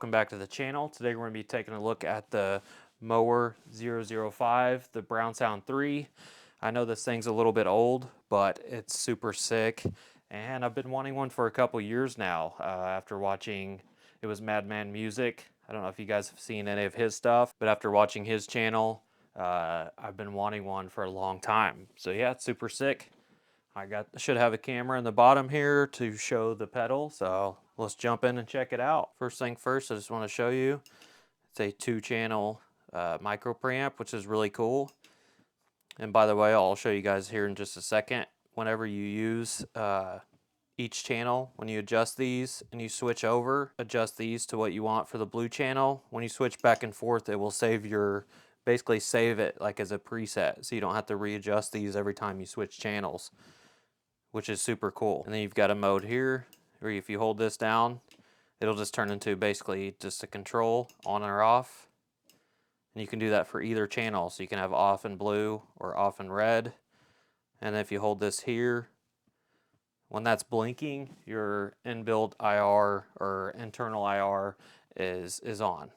welcome back to the channel. Today we're going to be taking a look at the Mooer 005, the Brown Sound 3. I know this thing's a little bit old, but it's super sick, and I've been wanting one for a couple years now after watching, it was Madman Music. I don't know if you guys have seen any of his stuff, but after watching his channel, I've been wanting one for a long time. So yeah, it's super sick. Should have a camera in the bottom here to show the pedal, so let's jump in and check it out. First thing first, I just want to show you, it's a 2-channel Micro Preamp, which is really cool. And by the way, I'll show you guys here in just a second. Whenever you use each channel, when you adjust these and you switch over, adjust these to what you want for the blue channel. When you switch back and forth, it will basically save it like as a preset, so you don't have to readjust these every time you switch channels, which is super cool. And then you've got a mode here where if you hold this down, it'll just turn into basically just a control on or off. And you can do that for either channel. So you can have off in blue or off in red. And if you hold this here, when that's blinking, your inbuilt IR or internal IR is on,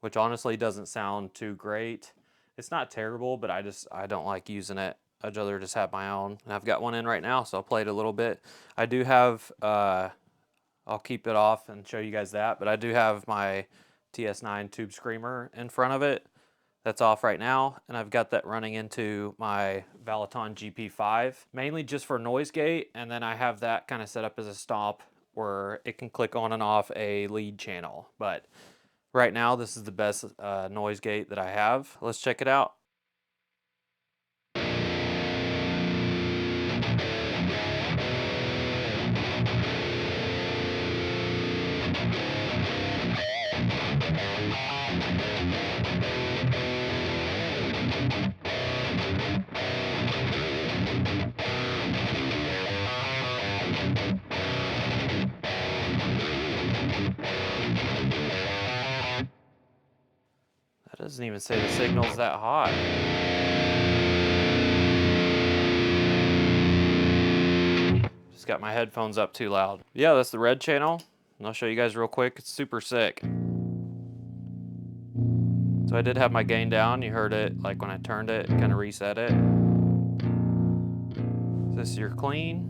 which honestly doesn't sound too great. It's not terrible, but I don't like using it. I'd rather just have my own. And I've got one in right now, so I'll play it a little bit. I do have, I'll keep it off and show you guys that, but I do have my TS9 Tube Screamer in front of it. That's off right now, and I've got that running into my Valiton GP5, mainly just for noise gate, and then I have that kind of set up as a stop where it can click on and off a lead channel. But right now, this is the best noise gate that I have. Let's check it out. That doesn't even say the signal's that hot. Just got my headphones up too loud. Yeah, that's the red channel. And I'll show you guys real quick. It's super sick. So I did have my gain down. You heard it, like when I turned it, kind of reset it. This is your clean.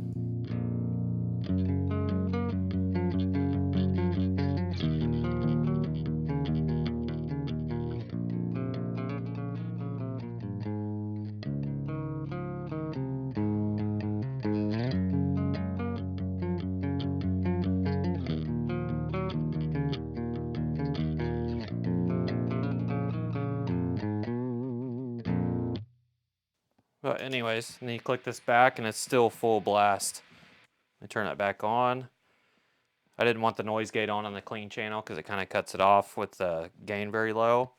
But anyways, and then you click this back and it's still full blast. I turn that back on. I didn't want the noise gate on the clean channel because it kind of cuts it off with the gain very low.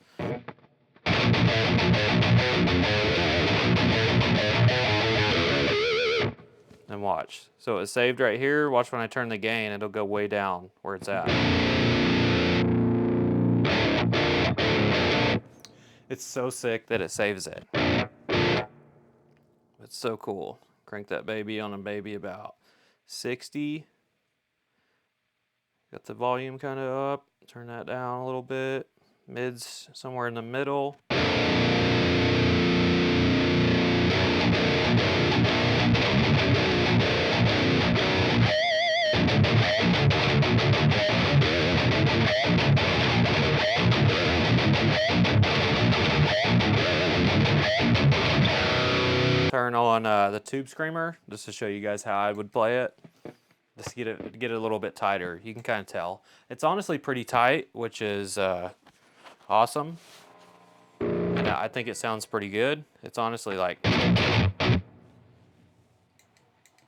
And watch. So it's saved right here. Watch when I turn the gain, it'll go way down where it's at. It's so sick that it saves it. It's so cool. Crank that baby on a baby about 60. Got the volume kind of up. Turn that down a little bit. Mid's somewhere in the middle. Turn on the Tube Screamer just to show you guys how I would play it. Just get it a little bit tighter. You can kind of tell. It's honestly pretty tight, which is awesome. And I think it sounds pretty good. It's honestly like,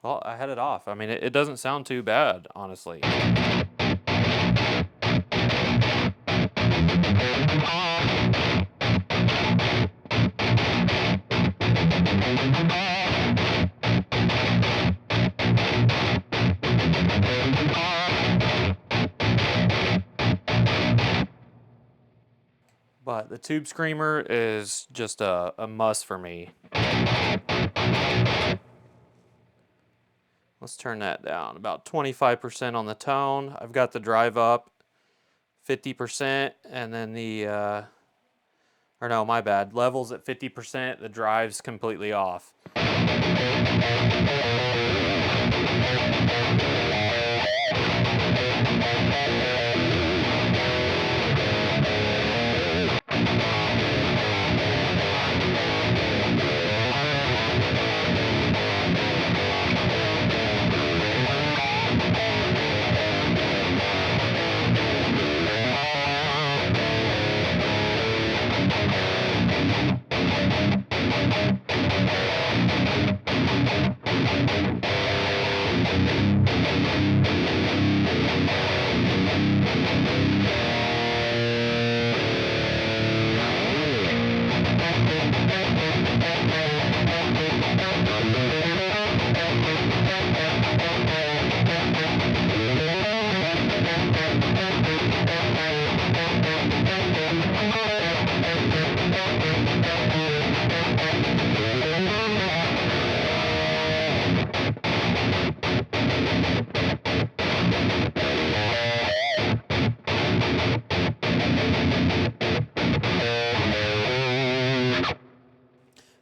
well, I had it off. I mean, it doesn't sound too bad, honestly. But the Tube Screamer is just a must for me. Let's turn that down, about 25% on the tone. I've got the drive up, 50%, and then the, or no, my bad, level's at 50%, the drive's completely off.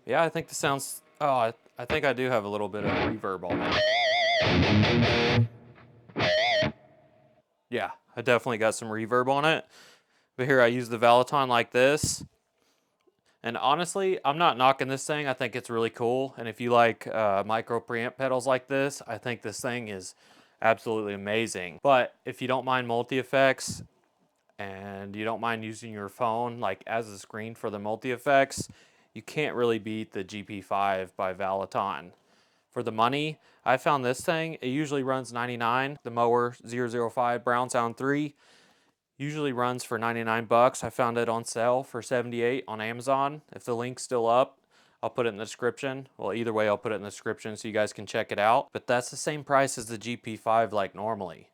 Yeah, I think the sounds, oh, I think I do have a little bit of reverb on it. Yeah, I definitely got some reverb on it. But here I use the Valaton like this. And honestly, I'm not knocking this thing. I think it's really cool. And if you like micro preamp pedals like this, I think this thing is absolutely amazing. But if you don't mind multi-effects and you don't mind using your phone like as a screen for the multi-effects, you can't really beat the GP5 by Valaton. For the money, I found this thing, it usually runs $99. The Mooer 005 Brown Sound 3 usually runs for 99 bucks. I found it on sale for 78 on Amazon. If the link's still up, I'll put it in the description. Well, either way, I'll put it in the description so you guys can check it out. But that's the same price as the GP5 like normally.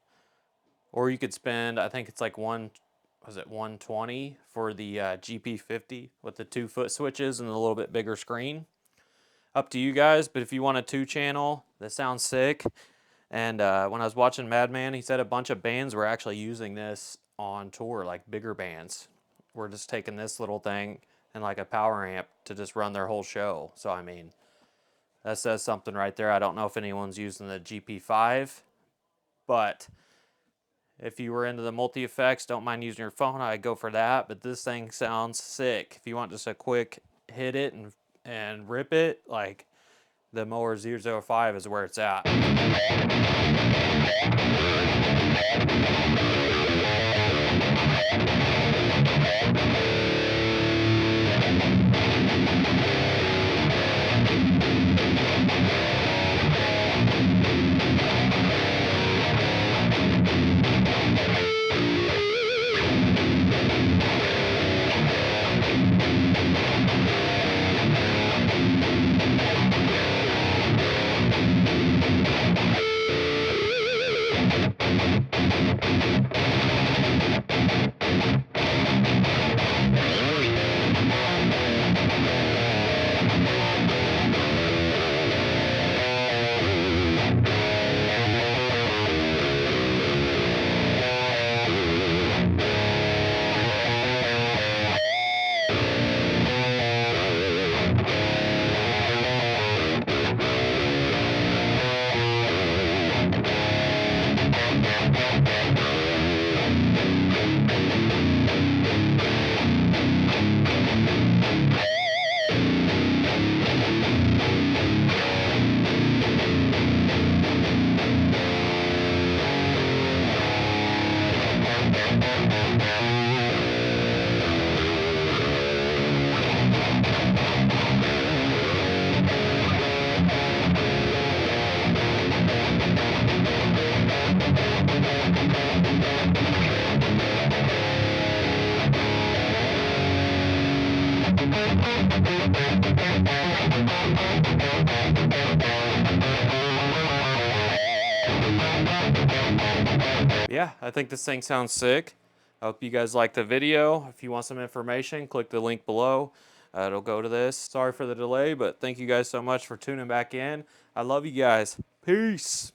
Or you could spend, I think it's like 120 for the GP50 with the 2-foot switches and a little bit bigger screen. Up to you guys, but if you want a 2-channel that sounds sick, and when I was watching Madman, he said a bunch of bands were actually using this on tour, like bigger bands. We're just taking this little thing and like a power amp to just run their whole show. So, I mean, that says something right there. I don't know if anyone's using the GP5, but if you were into the multi-effects, don't mind using your phone, I'd go for that. But this thing sounds sick. If you want just a quick hit it and rip it, like the Mooer 005 is where it's at. Yeah, I think this thing sounds sick. I hope you guys like the video. If you want some information, click the link below. It'll go to this. Sorry for the delay, but thank you guys so much for tuning back in. I love you guys. Peace.